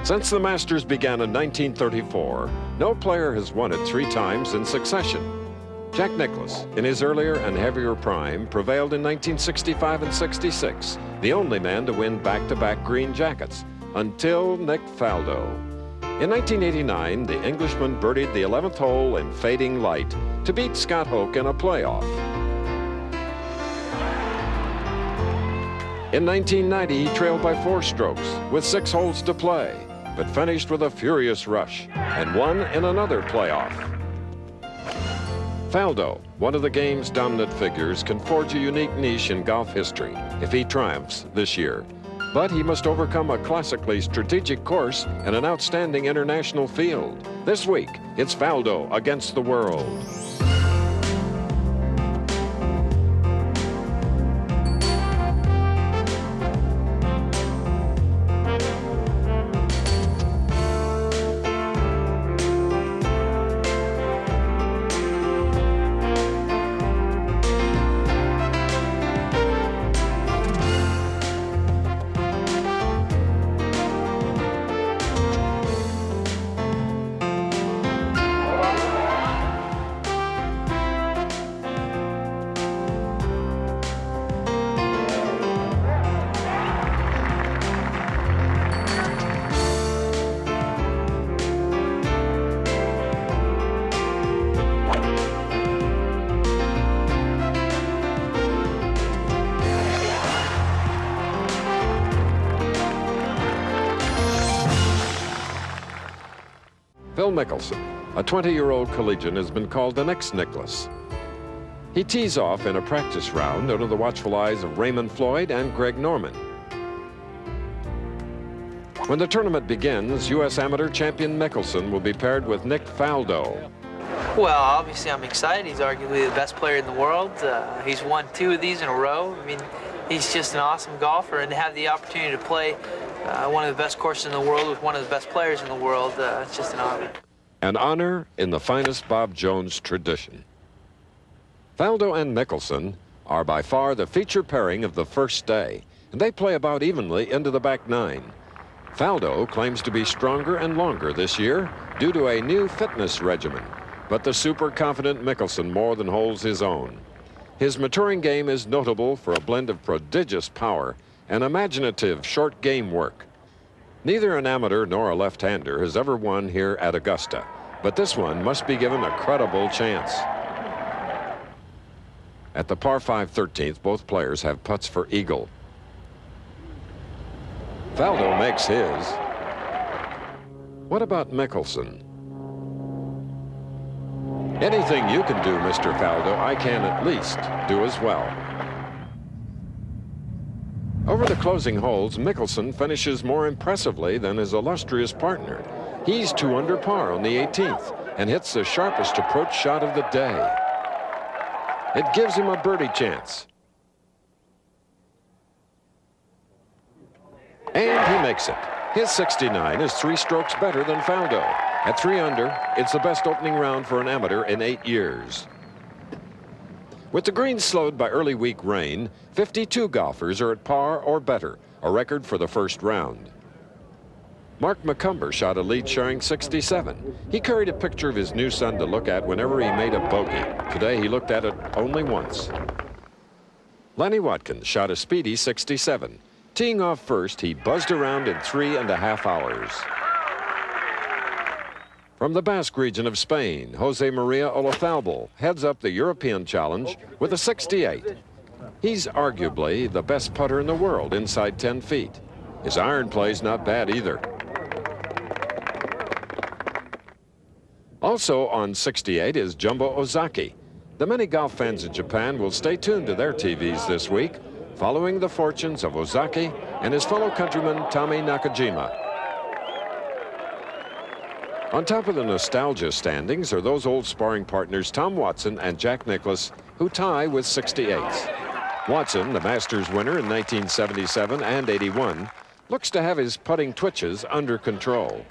Since the Masters began in 1934, no player has won it 3 times in succession. Jack Nicklaus, in his earlier and heavier prime, prevailed in 1965 and 66, the only man to win back-to-back green jackets, until Nick Faldo. In 1989, the Englishman birdied the 11th hole in fading light to beat Scott Hoke in a playoff. In 1990, he trailed by 4 strokes with 6 holes to play, but finished with a furious rush and won in another playoff. Faldo, one of the game's dominant figures, can forge a unique niche in golf history if he triumphs this year. But he must overcome a classically strategic course and an outstanding international field. This week, it's Faldo against the world. Phil Mickelson, a 20-year-old collegian, has been called the next Nicklaus. He tees off in a practice round under the watchful eyes of Raymond Floyd and Greg Norman. When the tournament begins, U.S. amateur champion Mickelson will be paired with Nick Faldo. Well, obviously I'm excited. He's arguably the best player in the world. He's won 2 of these in a row. I mean, he's just an awesome golfer, and to have the opportunity to play one of the best courses in the world with one of the best players in the world, it's just an honor. An honor in the finest Bob Jones tradition. Faldo and Mickelson are by far the feature pairing of the first day, and they play about evenly into the back 9. Faldo claims to be stronger and longer this year due to a new fitness regimen, but the super confident Mickelson more than holds his own. His maturing game is notable for a blend of prodigious power and imaginative short game work. Neither an amateur nor a left-hander has ever won here at Augusta, but this one must be given a credible chance. At the par 5 13th, both players have putts for eagle. Faldo makes his. What about Mickelson? Anything you can do, Mr. Faldo, I can at least do as well. Over the closing holes, Mickelson finishes more impressively than his illustrious partner. He's 2 under par on the 18th and hits the sharpest approach shot of the day. It gives him a birdie chance. And he makes it. His 69 is 3 strokes better than Faldo. At 3 under, it's the best opening round for an amateur in 8 years. With the greens slowed by early week rain, 52 golfers are at par or better, a record for the first round. Mark McCumber shot a lead-sharing 67. He carried a picture of his new son to look at whenever he made a bogey. Today, he looked at it only once. Lenny Watkins shot a speedy 67. Teeing off first, he buzzed around in 3.5 hours. From the Basque region of Spain, Jose Maria Olazabal heads up the European Challenge with a 68. He's arguably the best putter in the world inside 10 feet. His iron play's not bad either. Also on 68 is Jumbo Ozaki. The many golf fans in Japan will stay tuned to their TVs this week, following the fortunes of Ozaki and his fellow countryman Tommy Nakajima. On top of the nostalgia standings are those old sparring partners Tom Watson and Jack Nicklaus, who tie with 68s. Watson, the Masters winner in 1977 and 81, looks to have his putting twitches under control.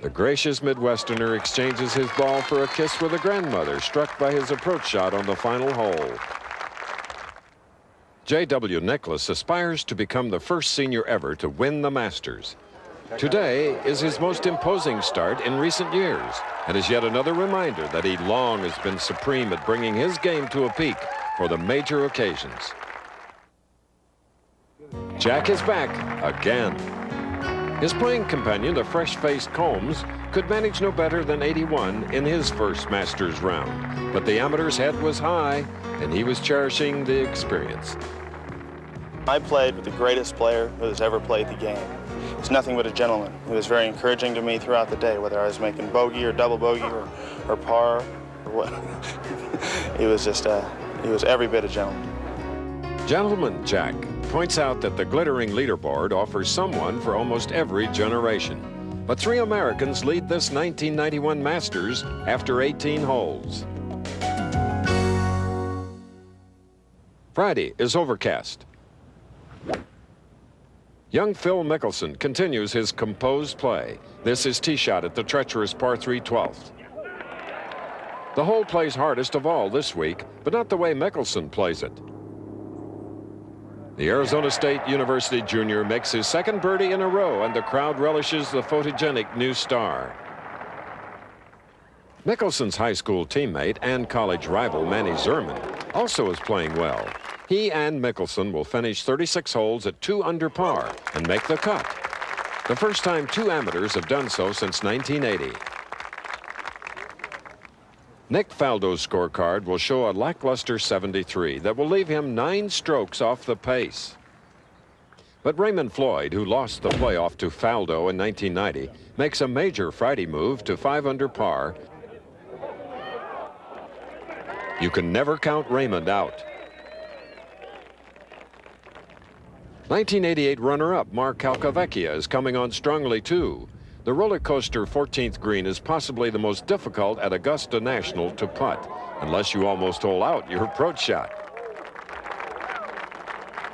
The gracious Midwesterner exchanges his ball for a kiss with a grandmother struck by his approach shot on the final hole. J.W. Nicklaus aspires to become the first senior ever to win the Masters. Today is his most imposing start in recent years, and is yet another reminder that he long has been supreme at bringing his game to a peak for the major occasions. Jack is back again. His playing companion, the fresh-faced Combs, could manage no better than 81 in his first Masters round, but the amateur's head was high, and he was cherishing the experience. I played with the greatest player who has ever played the game. He's nothing but a gentleman. He was very encouraging to me throughout the day, whether I was making bogey or double bogey or par or what. He was just, he was every bit a gentleman. Gentleman Jack points out that the glittering leaderboard offers someone for almost every generation. But 3 Americans lead this 1991 Masters after 18 holes. Friday is overcast. Young Phil Mickelson continues his composed play. This is tee shot at the treacherous par 3 12th. The hole plays hardest of all this week, but not the way Mickelson plays it. The Arizona State University junior makes his second birdie in a row, and the crowd relishes the photogenic new star. Mickelson's high school teammate and college rival Manny Zerman also is playing well. He and Mickelson will finish 36 holes at 2 under par and make the cut. The first time 2 amateurs have done so since 1980. Nick Faldo's scorecard will show a lackluster 73 that will leave him 9 strokes off the pace. But Raymond Floyd, who lost the playoff to Faldo in 1990, makes a major Friday move to 5 under par. You can never count Raymond out. 1988 runner-up Mark Calcavecchia is coming on strongly too. The roller coaster 14th green is possibly the most difficult at Augusta National to putt, unless you almost hole out your approach shot.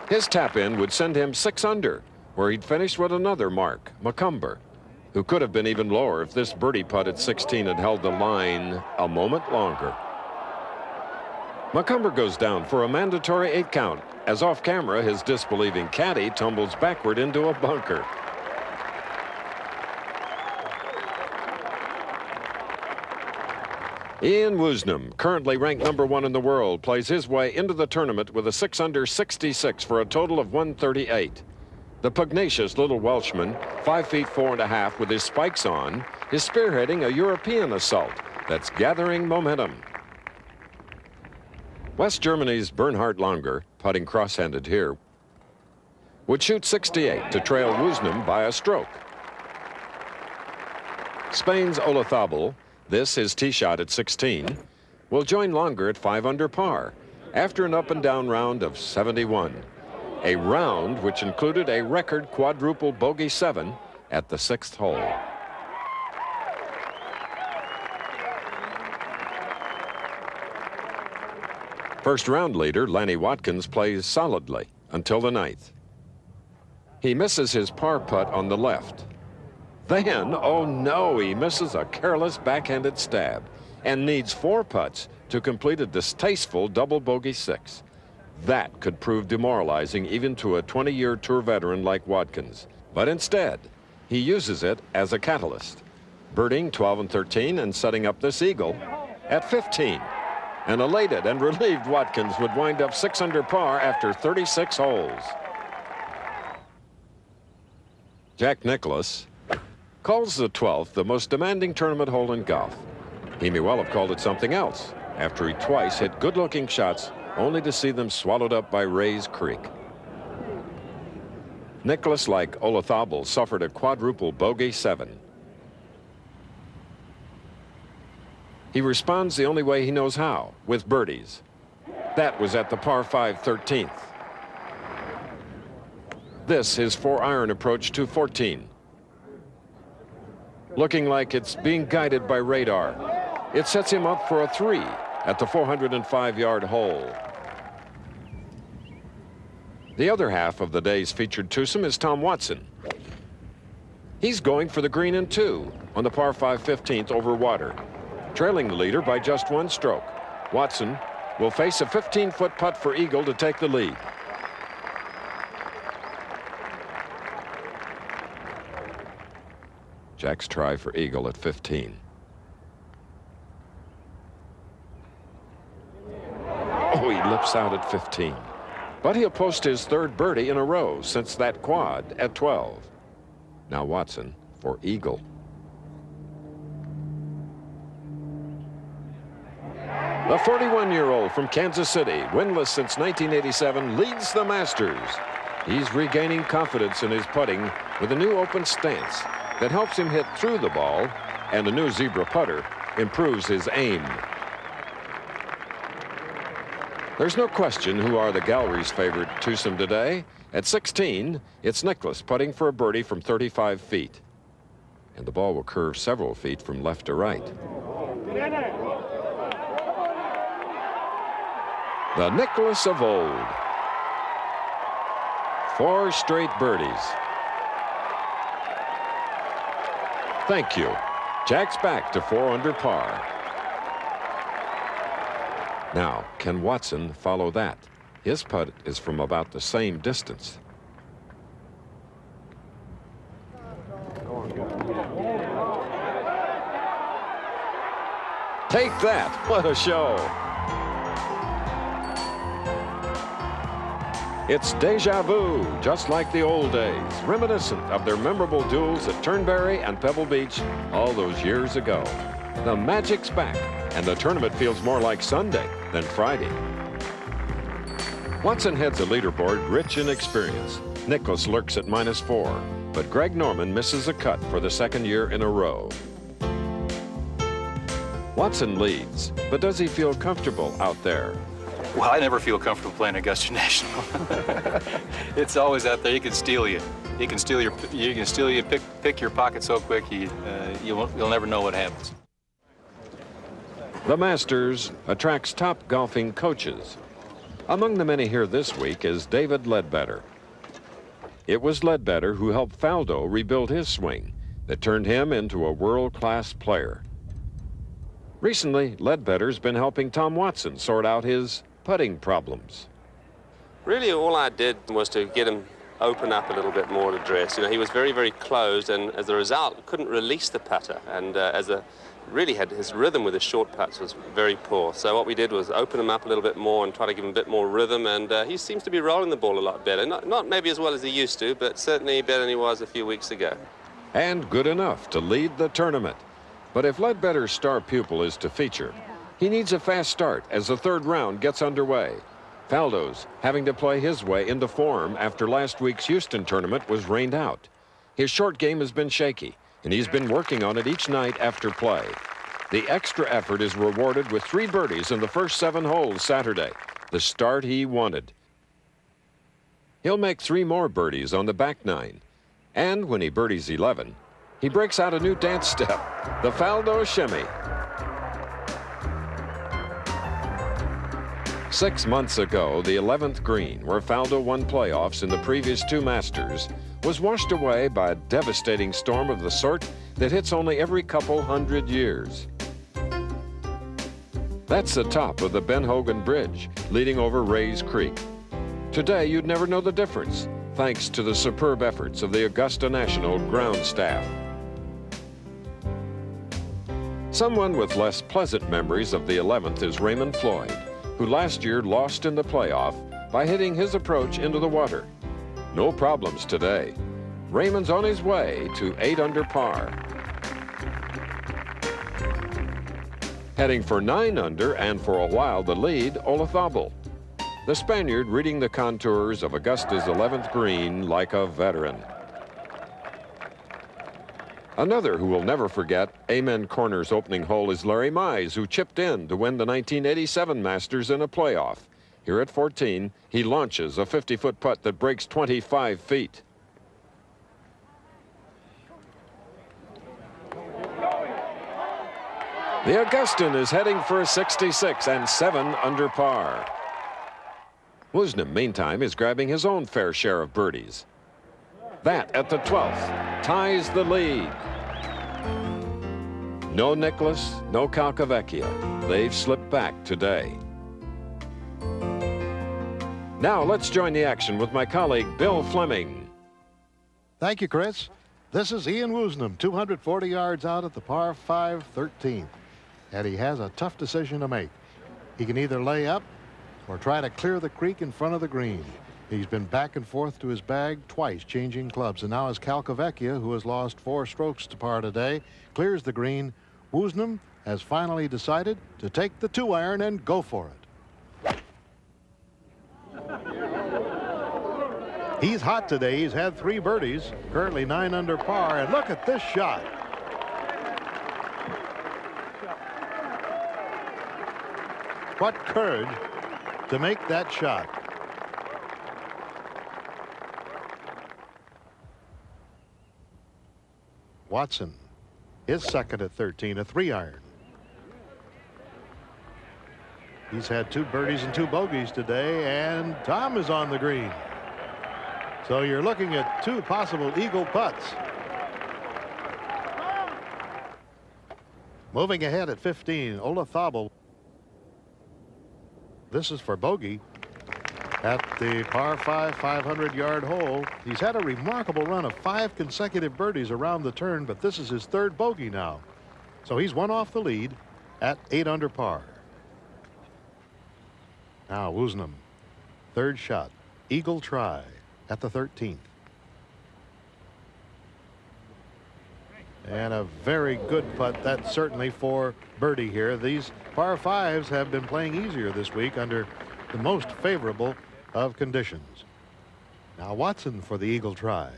His tap-in would send him 6 under, where he'd finish with another Mark, Macomber, who could have been even lower if this birdie putt at 16 had held the line a moment longer. Macomber goes down for a mandatory 8 count, as off camera his disbelieving caddy tumbles backward into a bunker. Ian Woosnam, currently ranked #1 in the world, plays his way into the tournament with a 6 under 66 for a total of 138. The pugnacious little Welshman, 5 feet 4.5 with his spikes on, is spearheading a European assault that's gathering momentum. West Germany's Bernhard Langer, putting cross-handed here, would shoot 68 to trail Woosnam by a stroke. Spain's Olazabal, this his tee shot at 16, will join Langer at 5 under par after an up-and-down round of 71. A round which included a record quadruple bogey 7 at the 6th hole. First round leader Lanny Watkins plays solidly until the 9th. He misses his par putt on the left. Then, oh no, he misses a careless backhanded stab and needs 4 putts to complete a distasteful double bogey 6. That could prove demoralizing even to a 20-year tour veteran like Watkins. But instead, he uses it as a catalyst, birding 12 and 13 and setting up this eagle at 15. An elated and relieved Watkins would wind up 6 under par after 36 holes. Jack Nicklaus calls the 12th the most demanding tournament hole in golf. He may well have called it something else after he twice hit good-looking shots only to see them swallowed up by Rays Creek. Nicklaus, like Olazabal, suffered a quadruple bogey 7. He responds the only way he knows how, with birdies. That was at the par 5 13th. This his 4-iron approach to 14. Looking like it's being guided by radar. It sets him up for a 3 at the 405-yard hole. The other half of the day's featured twosome is Tom Watson. He's going for the green in 2 on the par 5 15th over water, trailing the leader by just 1 stroke. Watson will face a 15-foot putt for eagle to take the lead. Jack's try for eagle at 15. Oh, he lips out at 15. But he'll post his third birdie in a row since that quad at 12. Now Watson for eagle. The 41-year-old from Kansas City, winless since 1987, leads the Masters. He's regaining confidence in his putting with a new open stance that helps him hit through the ball, and a new zebra putter improves his aim. There's no question who are the gallery's favorite twosome today. At 16, it's Nicklaus putting for a birdie from 35 feet. And the ball will curve several feet from left to right. The Nicklaus of old. 4 straight birdies. Thank you. Jack's back to 4 under par. Now, can Watson follow that? His putt is from about the same distance. Take that. What a show. It's deja vu, just like the old days, reminiscent of their memorable duels at Turnberry and Pebble Beach all those years ago. The magic's back, and the tournament feels more like Sunday than Friday. Watson heads a leaderboard rich in experience. Nicklaus lurks at -4, but Greg Norman misses a cut for the second year in a row. Watson leads, but does he feel comfortable out there? Well, I never feel comfortable playing Augusta National. It's always out there. He can steal you. He can steal you. Pick your pocket so quick you'll never know what happens. The Masters attracts top golfing coaches. Among the many here this week is David Ledbetter. It was Ledbetter who helped Faldo rebuild his swing that turned him into a world-class player. Recently, Ledbetter's been helping Tom Watson sort out his putting problems. Really, all I did was to get him open up a little bit more to dress. You know, he was very, very closed, and as a result, couldn't release the putter. And really had his rhythm with his short putts was very poor. So what we did was open him up a little bit more and try to give him a bit more rhythm. And he seems to be rolling the ball a lot better. Not maybe as well as he used to, but certainly better than he was a few weeks ago. And good enough to lead the tournament. But if Ledbetter's star pupil is to feature, he needs a fast start as the third round gets underway. Faldo's having to play his way into form after last week's Houston tournament was rained out. His short game has been shaky, and he's been working on it each night after play. The extra effort is rewarded with 3 birdies in the first 7 holes Saturday, the start he wanted. He'll make 3 more birdies on the back 9, and when he birdies 11, he breaks out a new dance step, the Faldo Shimmy. 6 months ago, the 11th green, where Faldo won playoffs in the previous 2 Masters, was washed away by a devastating storm of the sort that hits only every couple hundred years. That's the top of the Ben Hogan Bridge, leading over Rays Creek. Today, you'd never know the difference, thanks to the superb efforts of the Augusta National ground staff. Someone with less pleasant memories of the 11th is Raymond Floyd, who last year lost in the playoff by hitting his approach into the water. No problems today. Raymond's on his way to 8 under par. Heading for 9 under and for a while the lead, Olazabal. The Spaniard reading the contours of Augusta's 11th green like a veteran. Another who will never forget Amen Corner's opening hole is Larry Mize, who chipped in to win the 1987 Masters in a playoff. Here at 14, he launches a 50-foot putt that breaks 25 feet. The Augustan is heading for a 66 and 7 under par. Woosnam, meantime, is grabbing his own fair share of birdies. That at the 12th ties the lead. No Nicklaus, no Calcavecchia. They've slipped back today. Now let's join the action with my colleague Bill Fleming. Thank you, Chris. This is Ian Woosnam, 240 yards out at the par 5 13th. And he has a tough decision to make. He can either lay up or try to clear the creek in front of the green. He's been back and forth to his bag twice, changing clubs. And now as Calcavecchia, who has lost 4 strokes to par today, clears the green, Woosnam has finally decided to take the 2-iron and go for it. He's hot today. He's had 3 birdies, currently 9 under par. And look at this shot. What courage to make that shot. Watson, his second at 13, a 3-iron. He's had 2 birdies and 2 bogeys today, and Tom is on the green. So you're looking at 2 possible eagle putts. Moving ahead at 15, Olazabal. This is for bogey at the par 5 500-yard hole. He's had a remarkable run of 5 consecutive birdies around the turn, but this is his 3rd bogey now. So he's 1 off the lead at 8 under par. Now Woosnam, 3rd shot, eagle try at the 13th. And a very good putt, that certainly for birdie here. These par 5s have been playing easier this week under the most favorable of conditions. Now Watson for the eagle try.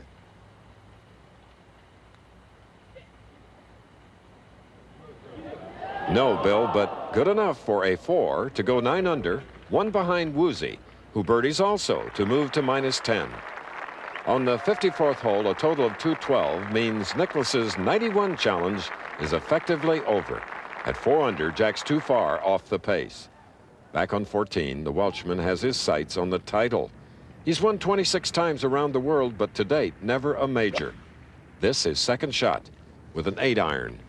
No, Bill, but good enough for a 4 to go 9 under, 1 behind Woosie, who birdies also to move to -10. On the 54th hole, a total of 212 means Nicklaus's 91 challenge is effectively over. At 4 under, Jack's too far off the pace. Back on 14, the Welshman has his sights on the title. He's won 26 times around the world, but to date, never a major. This is 2nd shot with an 8-iron.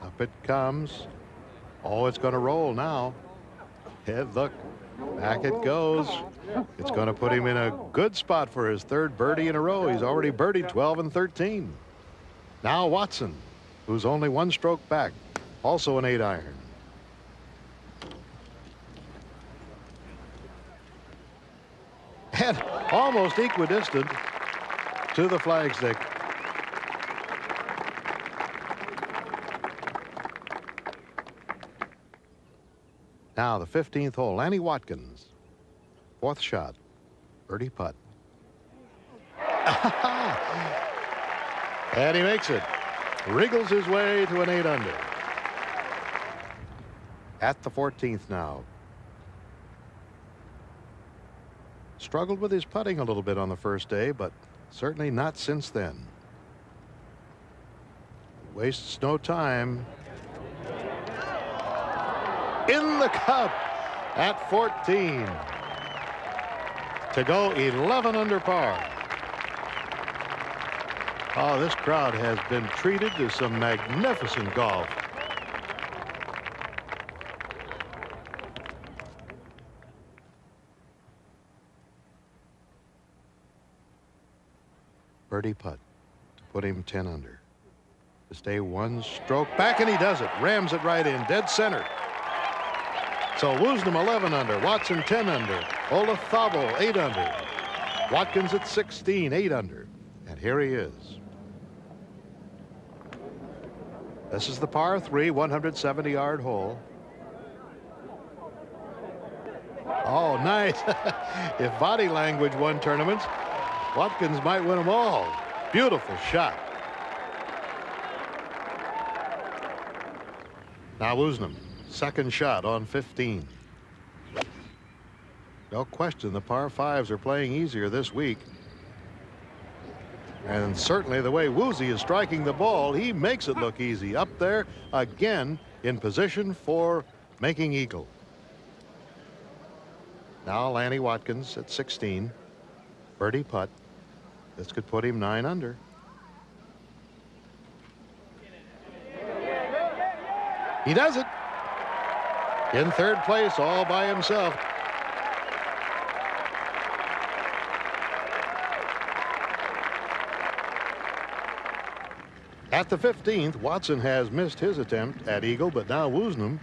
Up it comes. Oh, it's going to roll now. Head look. Back it goes. It's going to put him in a good spot for his 3rd birdie in a row. He's already birdied 12 and 13. Now Watson, who's only 1 stroke back, also an 8-iron. And almost equidistant to the flagstick. Now the 15th hole, Lanny Watkins, 4th shot, birdie putt. And he makes it. Wriggles his way to an 8 under. At the 14th now. Struggled with his putting a little bit on the first day, but certainly not since then. Wastes no time. In the cup at 14 to go 11 under par. Oh, this crowd has been treated to some magnificent golf. Birdie putt to put him 10 under. To stay 1 stroke back, and he does it. Rams it right in, dead center. So Woosnam 11 under, Watson 10 under, Olazabal 8 under, Watkins at 16, 8 under, and here he is. This is the par 3 170-yard hole. Oh, nice. If body language won tournaments, Watkins might win them all. Beautiful shot. Now Woosnam, 2nd shot on 15. No question the par 5s are playing easier this week. And certainly the way Woosie is striking the ball, he makes it look easy. Up there again in position for making eagle. Now Lanny Watkins at 16. Birdie putt. This could put him 9 under. He does it. In 3rd place all by himself. At the 15th, Watson has missed his attempt at eagle, but now Woosnam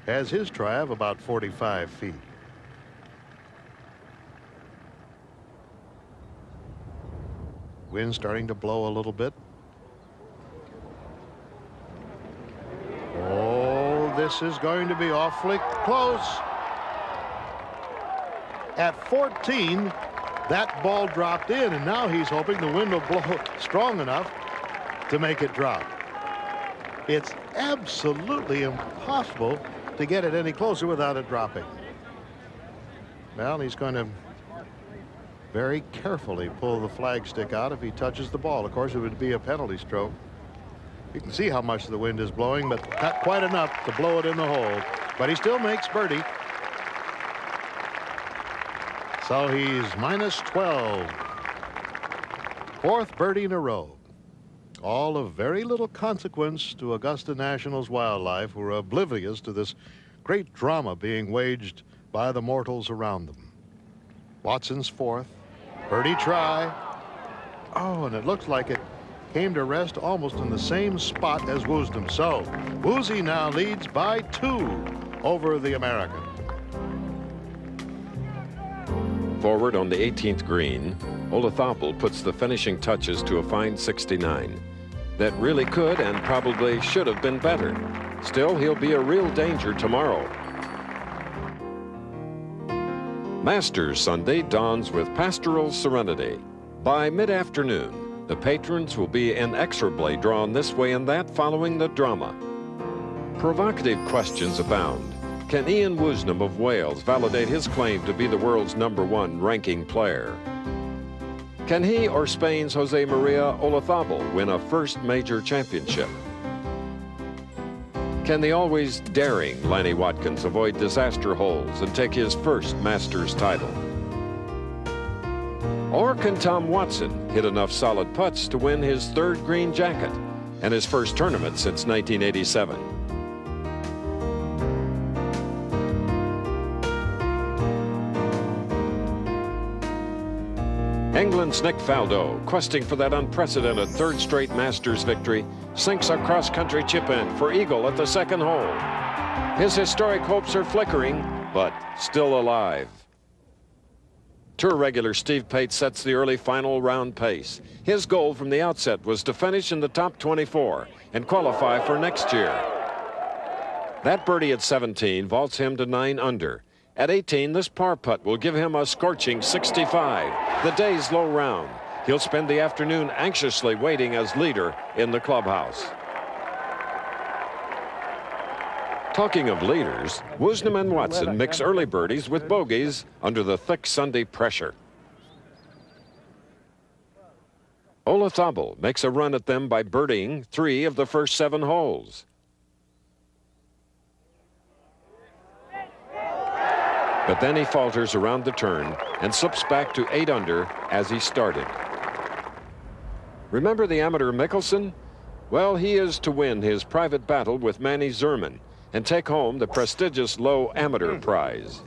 has his try of about 45 feet. Wind starting to blow a little bit. Oh, this is going to be awfully close. At 14, that ball dropped in, and now he's hoping the wind will blow strong enough to make it drop. It's absolutely impossible to get it any closer without it dropping. Well, he's going to very carefully pull the flagstick out if he touches the ball. Of course, it would be a penalty stroke. You can see how much the wind is blowing, but not quite enough to blow it in the hole. But he still makes birdie. So he's minus 12. Fourth birdie in a row. All of very little consequence to Augusta National's wildlife, who are oblivious to this great drama being waged by the mortals around them. Watson's fourth. Birdie try. Oh, and it looks like it came to rest almost in the same spot as Woosnam. So Woosie now leads by 2 over the American. Forward on the 18th green, Olazabal puts the finishing touches to a fine 69. That really could and probably should have been better. Still, he'll be a real danger tomorrow. Masters Sunday dawns with pastoral serenity. By mid-afternoon, the patrons will be inexorably drawn this way and that following the drama. Provocative questions abound. Can Ian Woosnam of Wales validate his claim to be the world's #1 ranking player? Can he or Spain's Jose Maria Olazabal win a first major championship? Can the always daring Lanny Watkins avoid disaster holes and take his first Masters title? Or can Tom Watson hit enough solid putts to win his 3rd green jacket and his first tournament since 1987? England's Nick Faldo, questing for that unprecedented 3rd straight Masters victory, sinks a cross-country chip-in for eagle at the 2nd hole. His historic hopes are flickering, but still alive. Tour regular Steve Pate sets the early final round pace. His goal from the outset was to finish in the top 24 and qualify for next year. That birdie at 17 vaults him to 9 under. At 18, this par putt will give him a scorching 65, the day's low round. He'll spend the afternoon anxiously waiting as leader in the clubhouse. Talking of leaders, Woosnam and Watson mix early birdies with bogeys under the thick Sunday pressure. Olazabal makes a run at them by birdieing 3 of the first 7 holes. But then he falters around the turn and slips back to 8 under as he started. Remember the amateur Mickelson? Well, he is to win his private battle with Manny Zerman and take home the prestigious low amateur prize.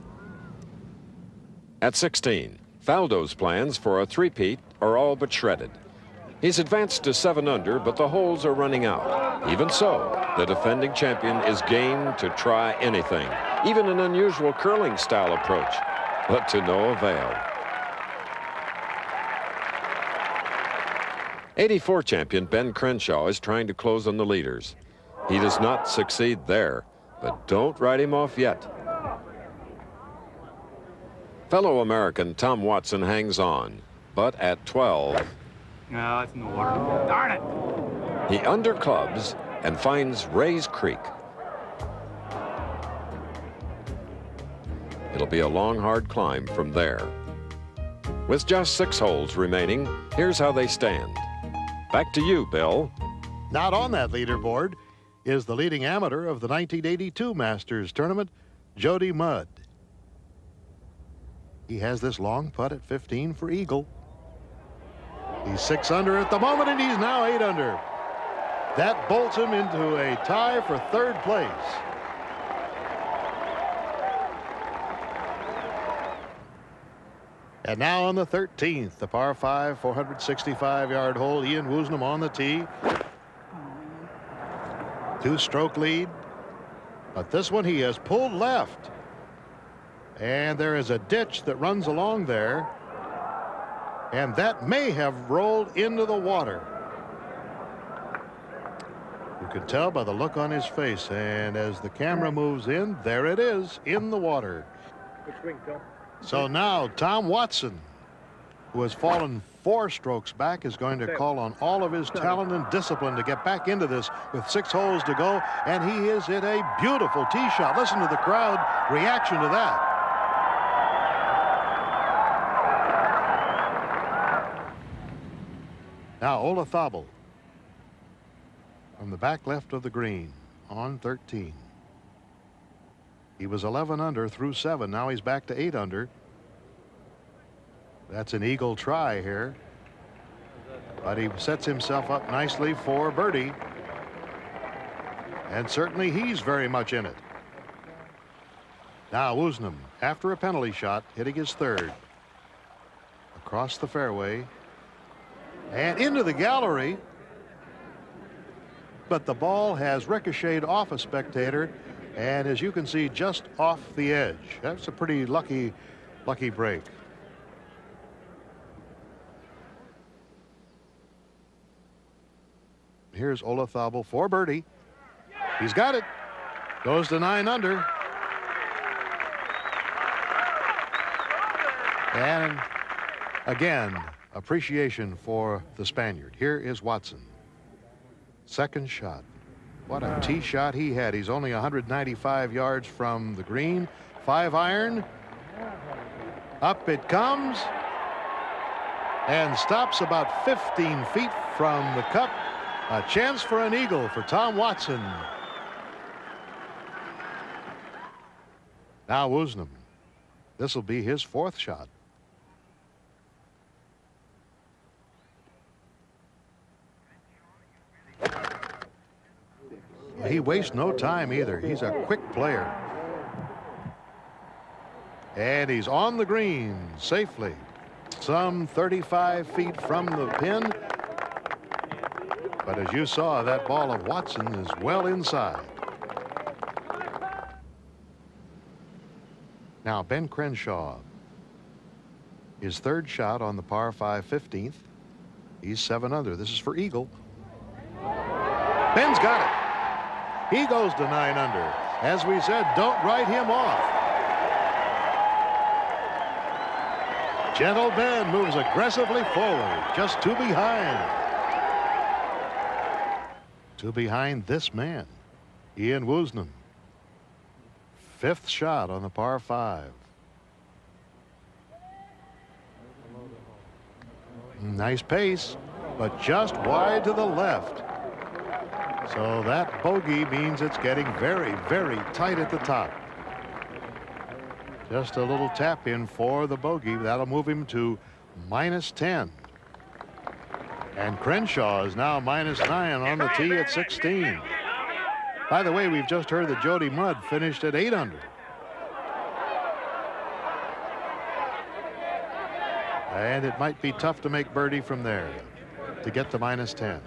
At 16, Faldo's plans for a three-peat are all but shredded. He's advanced to 7 under, but the holes are running out. Even so, the defending champion is game to try anything, even an unusual curling-style approach, but to no avail. 84 champion Ben Crenshaw is trying to close on the leaders. He does not succeed there, but don't write him off yet. Fellow American Tom Watson hangs on, but at 12... No, it's in the water. Darn it! He underclubs and finds Rays Creek. It'll be a long, hard climb from there. With just 6 holes remaining, here's how they stand. Back to you, Bill. Not on that leaderboard is the leading amateur of the 1982 Masters tournament, Jody Mudd. He has this long putt at 15 for eagle. He's 6 under at the moment, and he's now 8 under. That bolts him into a tie for 3rd place. And now on the 13th, the par 5, 465-yard hole, Ian Woosnam on the tee. Two-stroke lead. But this one he has pulled left. And there is a ditch that runs along there. And that may have rolled into the water. You can tell by the look on his face. And as the camera moves in, there it is in the water. So now Tom Watson, who has fallen 4 strokes back, is going to call on all of his talent and discipline to get back into this with 6 holes to go. And he is in a beautiful tee shot. Listen to the crowd reaction to that. Now Olazabal from the back left of the green on 13. He was 11 under through 7. Now he's back to 8 under. That's an eagle try here. But he sets himself up nicely for birdie. And certainly he's very much in it. Now Woosnam, after a penalty shot, hitting his 3rd. Across the fairway. And into the gallery. But the ball has ricocheted off a spectator. And as you can see, just off the edge. That's a pretty lucky break. Here's Olazabal for birdie. He's got it. Goes to 9 under. And again, appreciation for the Spaniard. Here is Watson. 2nd shot. What a tee shot he had. He's only 195 yards from the green. 5-iron. Up it comes. And stops about 15 feet from the cup. A chance for an eagle for Tom Watson. Now Woosnam. This will be his 4th shot. He wastes no time either. He's a quick player. And he's on the green safely. Some 35 feet from the pin. But as you saw, that ball of Watson is well inside. Now Ben Crenshaw. His 3rd shot on the par 5 15th. He's 7 under. This is for eagle. Ben's got it. He goes to 9 under. As we said, don't write him off. Gentle Ben moves aggressively forward, just 2 behind. 2 behind this man, Ian Woosnam. 5th shot on the par 5. Nice pace, but just wide to the left. So that bogey means it's getting very, very tight at the top. Just a little tap in for the bogey. That'll move him to -10. And Crenshaw is now -9 on the tee at 16. By the way, we've just heard that Jody Mudd finished at 8 under. And it might be tough to make birdie from there to get to -10.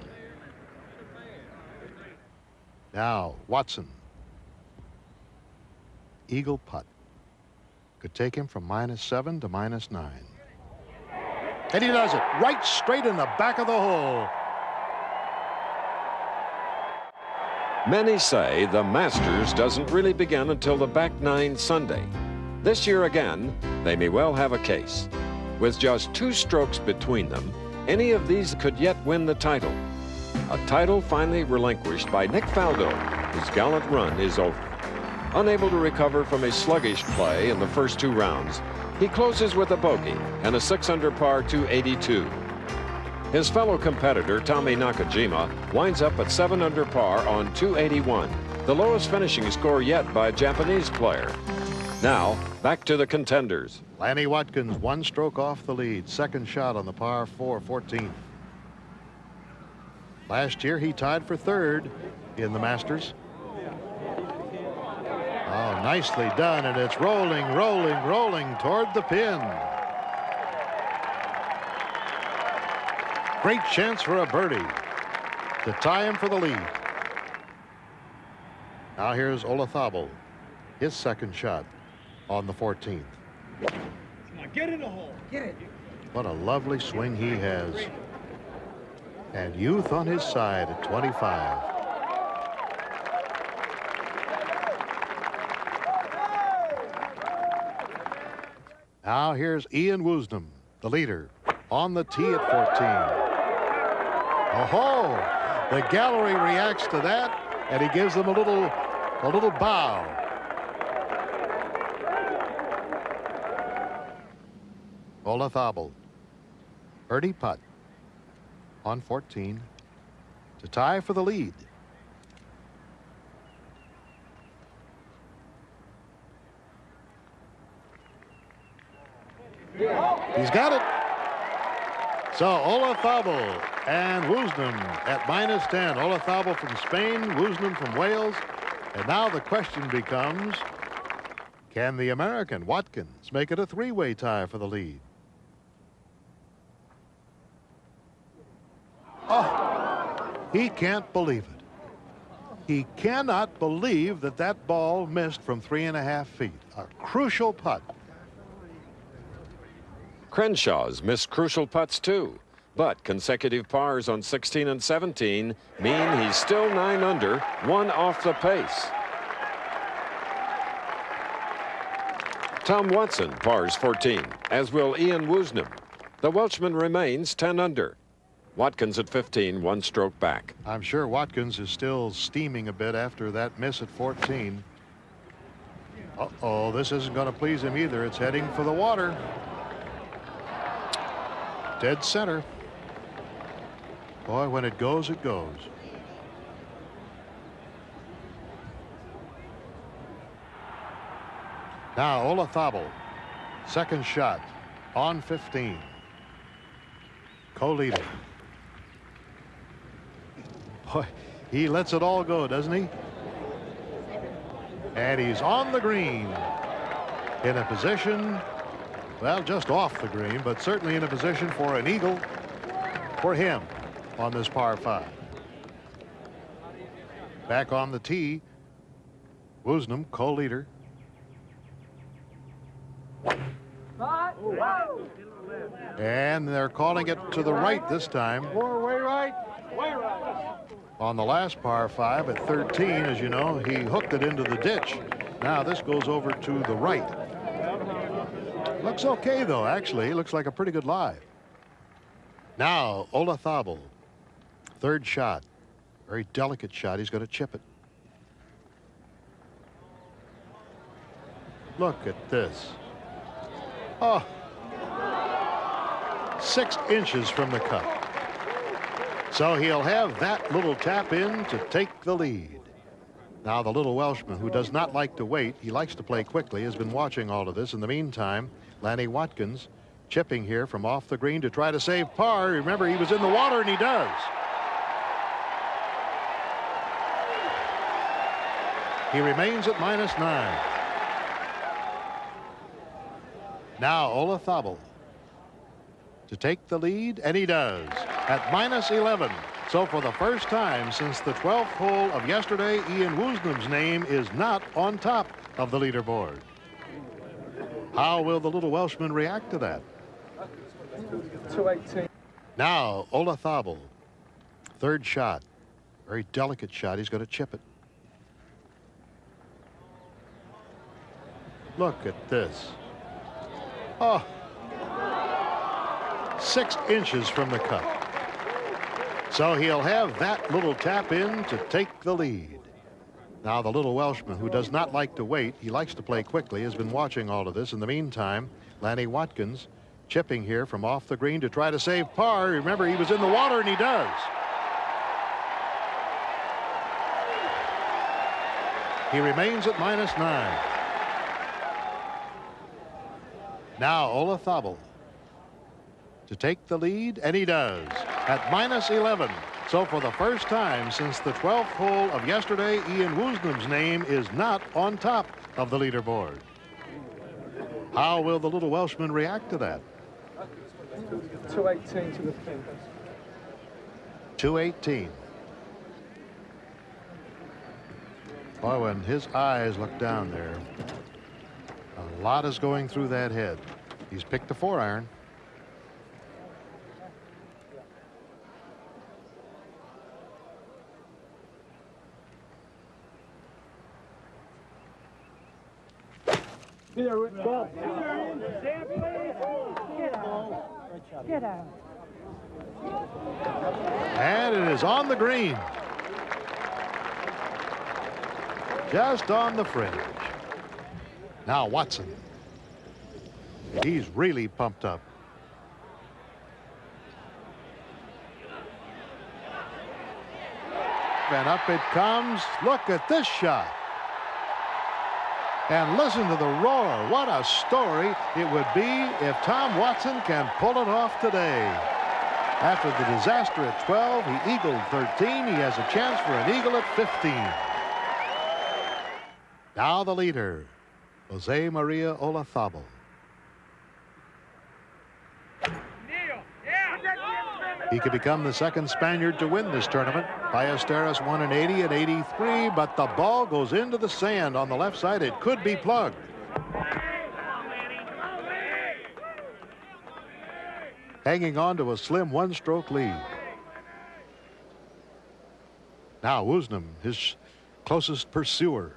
Now Watson. Eagle putt. Could take him from -7 to -9. And he does it right straight in the back of the hole. Many say the Masters doesn't really begin until the back 9 Sunday. This year again, they may well have a case. With just 2 strokes between them, any of these could yet win the title. A title finally relinquished by Nick Faldo, whose gallant run is over. Unable to recover from a sluggish play in the first 2 rounds, he closes with a bogey and a 6 under par 282. His fellow competitor, Tommy Nakajima, winds up at 7 under par on 281, the lowest finishing score yet by a Japanese player. Now, back to the contenders. Lanny Watkins 1 stroke off the lead. 2nd shot on the par 4 14th. Last year he tied for 3rd in the Masters. Oh, nicely done, and it's rolling, rolling, rolling toward the pin. Great chance for a birdie to tie him for the lead. Now here's Olazabal, his second shot on the 14th. Come on, get in the hole. Get it. What a lovely swing he has. And youth on his side at 25. Now here's Ian Woosnam, the leader, on the tee at 14. Oh, the gallery reacts to that, and he gives them a little bow. Olazabal, birdie putt on 14 to tie for the lead. He's got it. So Olazabal and Woosnam at -10. Olazabal from Spain, Woosnam from Wales. And now the question becomes, can the American Watkins make it a three-way tie for the lead? Oh, he can't believe it. He cannot believe that that ball missed from 3.5 feet. A crucial putt. Crenshaw's missed crucial putts too, but consecutive pars on 16 and 17 mean he's still 9 under, 1 off the pace. Tom Watson pars 14, as will Ian Woosnam. The Welshman remains 10 under. Watkins at 15, 1 stroke back. I'm sure Watkins is still steaming a bit after that miss at 14. Uh-oh, this isn't going to please him either. It's heading for the water. Dead center. Boy, when it goes, it goes. Now Olazabal, second shot on 15. Co-leader. Boy, he lets it all go, doesn't he? And he's on the green in a position, well, just off the green, but certainly in a position for an eagle for him on this par 5. Back on the tee, Woosnam, co-leader. And they're calling it to the right this time. Way right. Way right. On the last par 5 at 13, as you know, he hooked it into the ditch. Now this goes over to the right. Looks okay, though, actually. Looks like a pretty good lie. Now, Olazabal, third shot. Very delicate shot. He's going to chip it. Look at this. Oh, 6 inches from the cup. So he'll have that little tap in to take the lead. Now the little Welshman, who does not like to wait, he likes to play quickly, has been watching all of this. In the meantime, Lanny Watkins chipping here from off the green to try to save par. Remember, he was in the water, and he does. He remains at -9. Now Olazabal to take the lead, and he does at -11. So for the first time since the 12th hole of yesterday, Ian Woosnam's name is not on top of the leaderboard. How will the little Welshman react to that? 218. Now Olazabal, third shot. Very delicate shot. He's going to chip it. Look at this. Oh, 6 inches from the cup. So he'll have that little tap in to take the lead. Now the little Welshman, who does not like to wait, he likes to play quickly, has been watching all of this. In the meantime, Lanny Watkins chipping here from off the green to try to save par. Remember, he was in the water, and he does. He remains at -9. Now Olazabal to take the lead, and he does at -11. So for the first time since the 12th hole of yesterday, Ian Woosnam's name is not on top of the leaderboard. How will the little Welshman react to that? 218 to the pin. 218. Boy, when his eyes look down there, a lot is going through that head. He's picked the 4-iron. Get out. And it is on the green. Just on the fringe. Now Watson. He's really pumped up. And up it comes. Look at this shot. And listen to the roar. What a story it would be if Tom Watson can pull it off today. After the disaster at 12, he eagled 13. He has a chance for an eagle at 15. Now the leader, Jose Maria Olazabal. He could become the second Spaniard to win this tournament. Ballesteros won in 80 and 83, but the ball goes into the sand on the left side. It could be plugged. Hanging on to a slim one-stroke lead. Now Woosnam, his closest pursuer.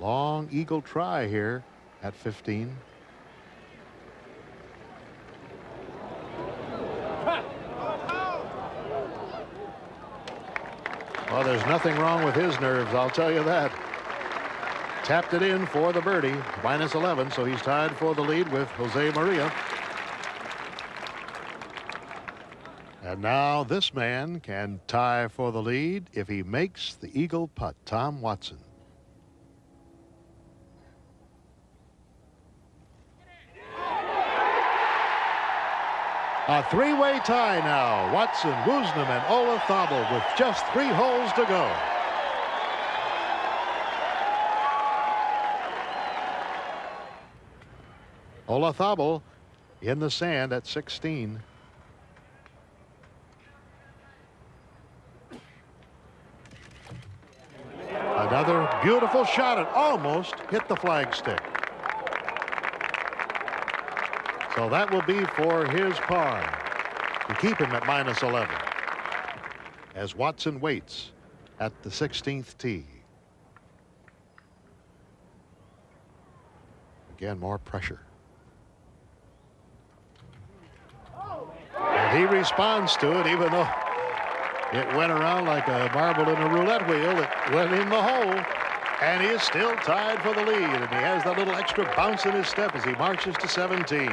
Long eagle try here at 15. Well, there's nothing wrong with his nerves, I'll tell you that. Tapped it in for the birdie, minus 11, so he's tied for the lead with Jose Maria. And now this man can tie for the lead if he makes the eagle putt. Tom Watson. A three-way tie now. Watson, Woosnam, and Olazabal with just 3 holes to go. Olazabal in the sand at 16. Another beautiful shot. It almost hit the flagstick. So that will be for his par to keep him at minus 11 as Watson waits at the 16th tee. Again, more pressure. And he responds to it, even though it went around like a marble in a roulette wheel. It went in the hole. And he is still tied for the lead. And he has that little extra bounce in his step as he marches to 17.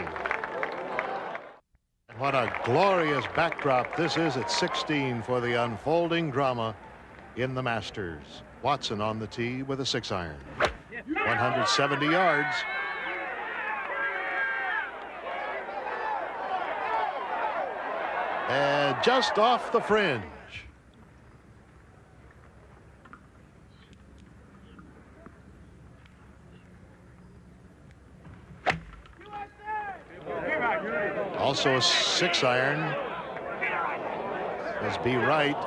What a glorious backdrop this is at 16 for the unfolding drama in the Masters. Watson on the tee with a 6-iron. 170 yards. And just off the fringe. Also a 6-iron. Let's be right.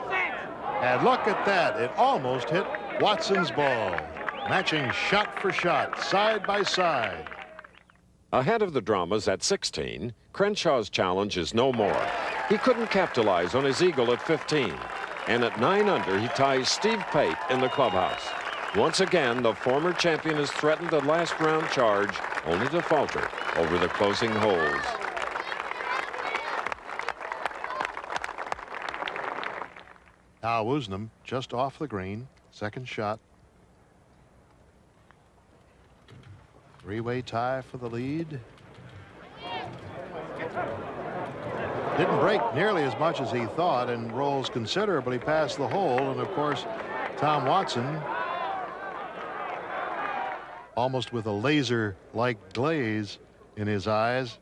And look at that. It almost hit Watson's ball. Matching shot for shot, side by side. Ahead of the dramas at 16, Crenshaw's challenge is no more. He couldn't capitalize on his eagle at 15. And at 9 under, he ties Steve Pate in the clubhouse. Once again, the former champion has threatened a last round charge, only to falter over the closing holes. Now Woosnam just off the green. Second shot. 3-way tie for the lead. Didn't break nearly as much as he thought and rolls considerably past the hole. And of course, Tom Watson, almost with a laser-like glaze in his eyes,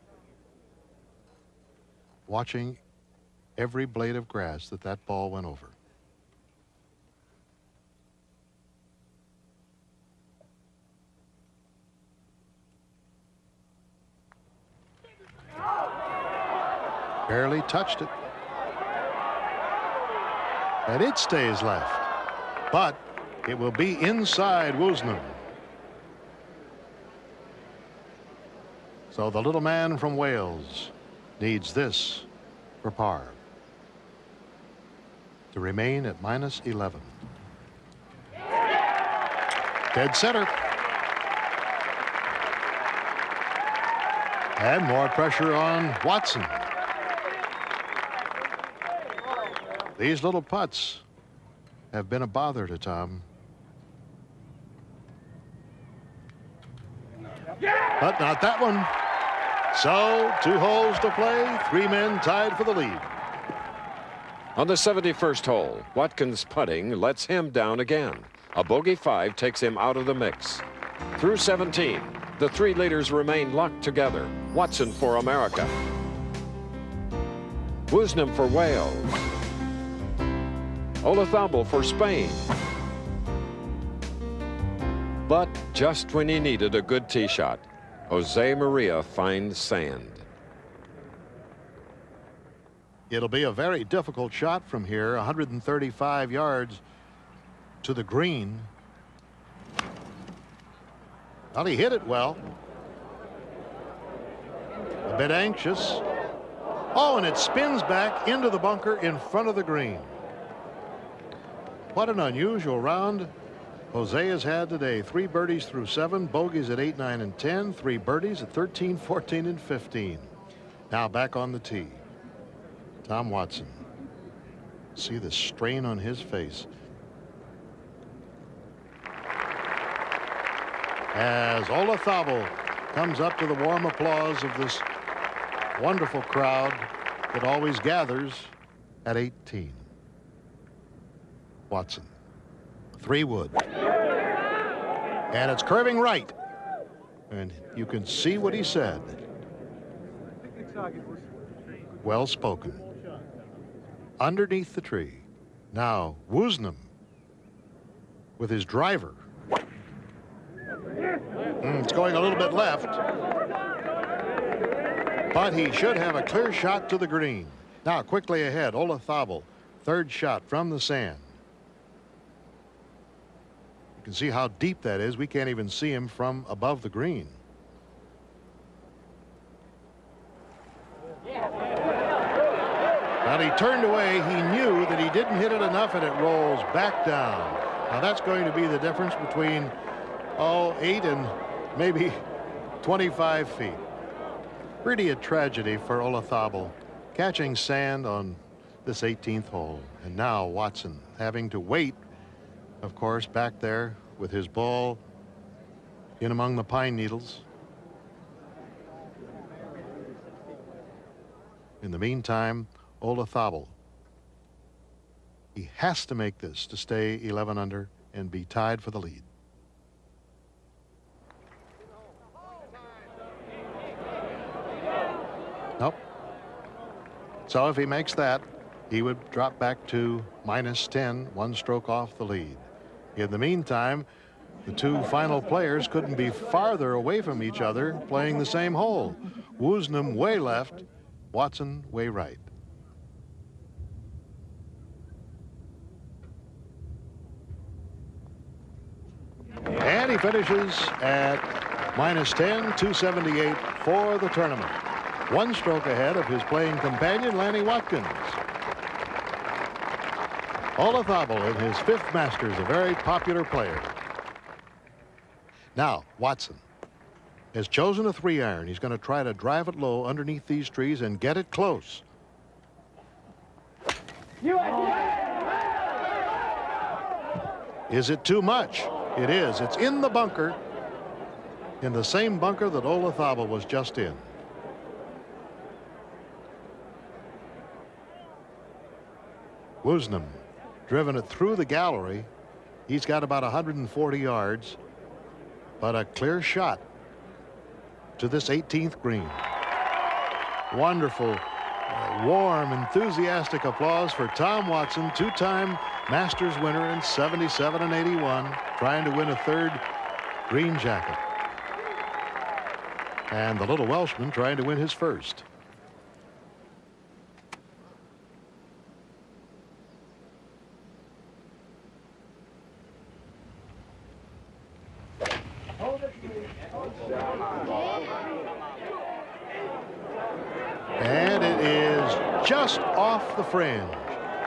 watching every blade of grass that ball went over. Barely touched it. And it stays left. But It will be inside Woosnam. So the little man from Wales needs this for par to remain at -11. Dead center. And more pressure on Watson. These little putts have been a bother to Tom. But not that one. So 2 holes to play, 3 men tied for the lead. On the 71st hole, Watkins' putting lets him down again. A bogey 5 takes him out of the mix. Through 17, the 3 leaders remain locked together. Watson for America. Woosnam for Wales. Olazabal for Spain. But just when he needed a good tee shot, Jose Maria finds sand. It'll be a very difficult shot from here, 135 yards to the green. Well, he hit it well. A bit anxious. Oh, and it spins back into the bunker in front of the green. What an unusual round Jose has had today. 3 birdies through 7, bogeys at 8, 9, and 10, 3 birdies at 13, 14, and 15. Now back on the tee. Tom Watson. See the strain on his face as Olazabal comes up to the warm applause of this wonderful crowd that always gathers at 18. Watson. 3 wood. And it's curving right. And you can see what he said. Well spoken. Underneath the tree. Now Woosnam with his driver. It's going a little bit left. But he should have a clear shot to the green. Now quickly ahead, Olazabal. 3rd shot from the sand. You can see how deep that is. We can't even see him from above the green. Now he turned away. He knew that he didn't hit it enough, and it rolls back down. Now that's going to be the difference between 8 and maybe 25 feet. Really a tragedy for Olazabal, catching sand on this 18th hole. And now Watson having to wait, of course, back there with his ball in among the pine needles. In the meantime, Olazabal, he has to make this to stay 11 under and be tied for the lead. Nope. So if he makes that, he would drop back to -10, 1 stroke off the lead. In the meantime, the 2 final players couldn't be farther away from each other playing the same hole. Woosnam way left, Watson way right. And he finishes at -10, 278 for the tournament. 1 stroke ahead of his playing companion, Lanny Watkins. Olazabal in his 5th Masters, a very popular player. Now, Watson has chosen a 3-iron. He's going to try to drive it low underneath these trees and get it close. Is it too much? It is. It's in the bunker, in the same bunker that Olazabal was just in. Woosnam driven it through the gallery. He's got about 140 yards, but a clear shot to this 18th green. Wonderful, warm, enthusiastic applause for Tom Watson, 2-time Masters winner in 77 and 81, trying to win a 3rd green jacket. And the little Welshman trying to win his 1st. And it is just off the fringe.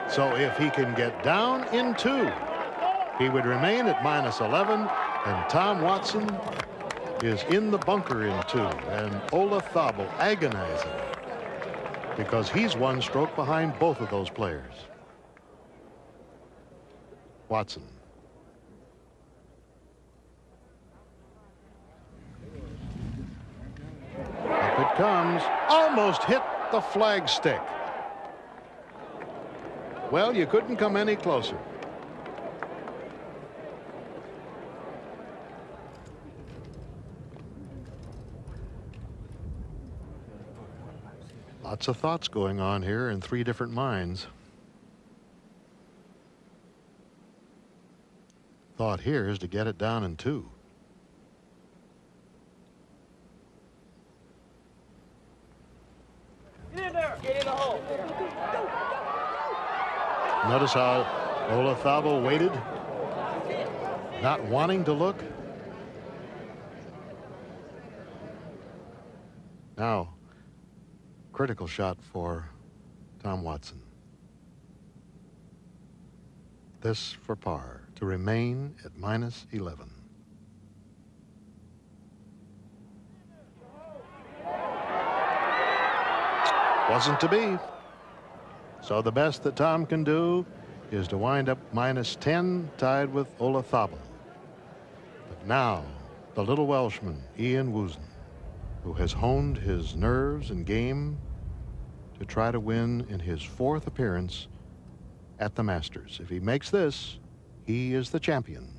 So if he can get down in 2, he would remain at -11, and Tom Watson is in the bunker in 2, and Olazabal agonizing because he's 1 stroke behind both of those players. Watson. Up it comes. Almost hit the flagstick. Well, you couldn't come any closer. Lots of thoughts going on here in 3 different minds. Thought here is to get it down in 2. Get in there. Get in the hole. Notice how Olazabal waited, not wanting to look. Now, critical shot for Tom Watson. This for par to remain at -11. Wasn't to be. So the best that Tom can do is to wind up -10, tied with Olazabal. But now the little Welshman, Ian Woosnam, who has honed his nerves and game to try to win in his 4th appearance at the Masters. If he makes this, he is the champion.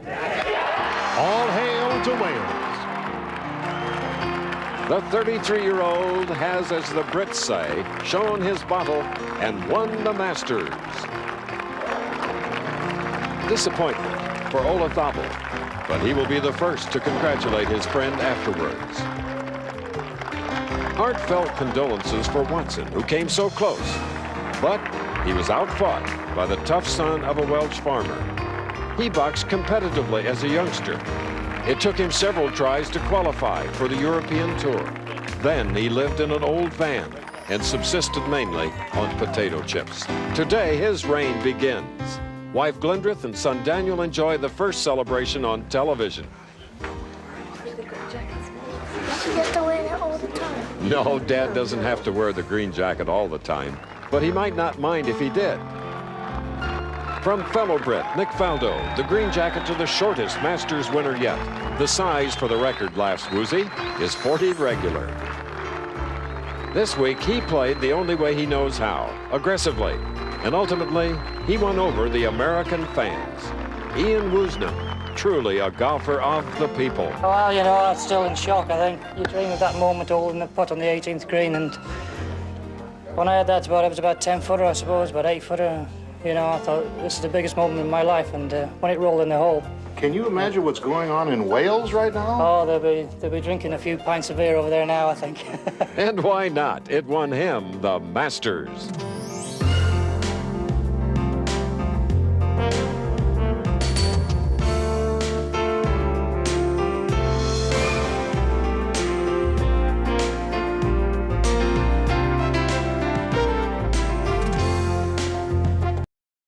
All hail to Wales. The 33-year-old has, as the Brits say, shown his bottle and won the Masters. Disappointment for Olazabal, but he will be the first to congratulate his friend afterwards. Heartfelt condolences for Watson, who came so close, but he was outfought by the tough son of a Welsh farmer. He boxed competitively as a youngster. It took him several tries to qualify for the European Tour. Then he lived in an old van and subsisted mainly on potato chips. Today, his reign begins. Wife Glendrith and son Daniel enjoy the first celebration on television. You have to wear it all the time. No, Dad doesn't have to wear the green jacket all the time, but he might not mind if he did. From fellow Brit Nick Faldo, the green jacket to the shortest Masters winner yet. The size, for the record, laughs Woozy, is 40 regular. This week, he played the only way he knows how, aggressively. And ultimately, he won over the American fans. Ian Woosnam, truly a golfer of the people. Well, you know, I'm still in shock, I think. You dream of that moment holding the putt on the 18th green, and when I had that, it was about 10-footer, I suppose, about 8-footer. You know, I thought, this is the biggest moment in my life, and when it rolled in the hole. Can you imagine what's going on in Wales right now? Oh, they'll be drinking a few pints of beer over there now, I think. And why not? It won him the Masters.